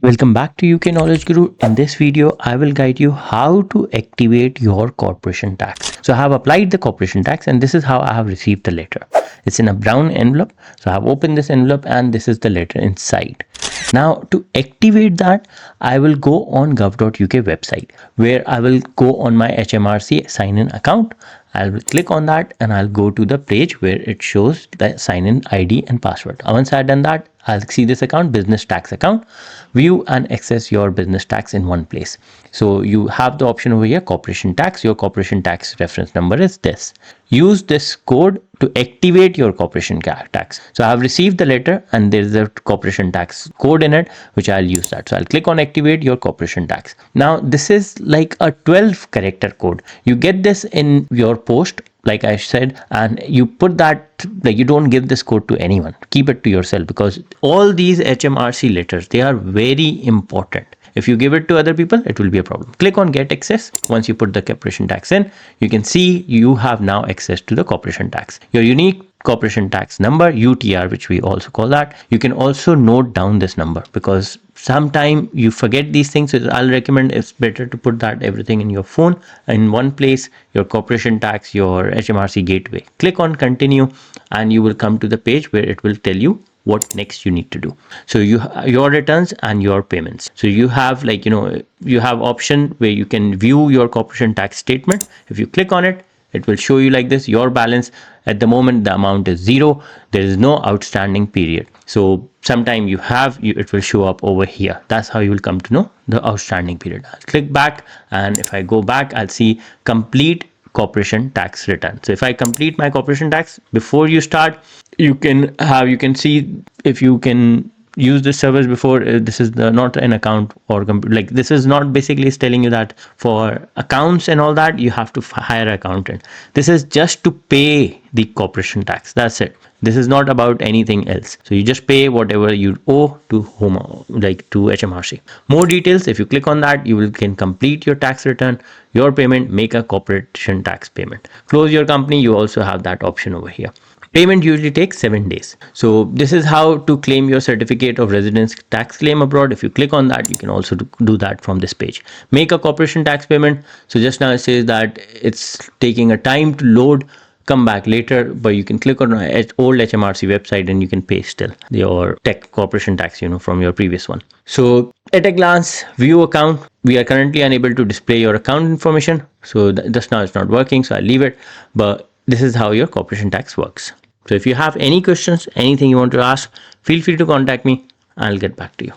Welcome back to UK Knowledge Guru. In this video, I will guide you how to activate your corporation tax. So I have applied the corporation tax and this is how I have received the letter. It's in a brown envelope. So I have opened this envelope and this is the letter inside. Now to activate that, I will go on gov.uk website where I will go on my HMRC sign-in account. I'll click on that and I'll go to the page where it shows the sign-in ID and password. Once I've done that, I'll see this account, business tax account, view and access your business tax in one place. So you have the option over here, corporation tax. Your corporation tax reference number is this. Use this code to activate your corporation tax. So I have received the letter and there's a corporation tax code in it, which I'll use that. So I'll click on activate your corporation tax. Now this is like a 12 character code. You get this in your post, like I said, and you put that, like, you don't give this code to anyone. Keep it to yourself because all these HMRC letters, they are very important. If you give it to other people, it will be a problem. Click on get access. Once you put the corporation tax in, you can see you have now access to the corporation tax. Your unique corporation tax number, UTR, which we also call that. You can also note down this number because sometime you forget these things. So I'll recommend it's better to put that everything in your phone in one place, your corporation tax, your HMRC gateway. Click on continue and you will come to the page where it will tell you what next you need to do. So your returns and your payments. So you have, like, you have option where you can view your corporation tax statement. If you click on it, it will show you like this. Your balance at the moment, the amount is 0. There is no outstanding period. So sometime it will show up over here. That's how you will come to know the outstanding period. I'll click back, and if I go back, I'll see complete corporation tax return. So if I complete my corporation tax, before you start, you can see if you can use this service before. This is not an account or like, this is not basically is telling you that for accounts and all that you have to hire an accountant. This is just to pay the corporation tax. That's it. This is not about anything else. So you just pay whatever you owe to to HMRC. More details, if you click on that, you can complete your tax return, your payment, make a corporation tax payment. Close your company, you also have that option over here. Payment usually takes 7 days. So this is how to claim your certificate of residence tax claim abroad. If you click on that, you can also do that from this page. Make a corporation tax payment. So just now it says that it's taking a time to load. Come back later, but you can click on an old HMRC website and you can pay still your corporation tax, from your previous one. So at a glance, view account. We are currently unable to display your account information. So just now it's not working. So I'll leave it. But this is how your corporation tax works. So if you have any questions, anything you want to ask, feel free to contact me. I'll get back to you.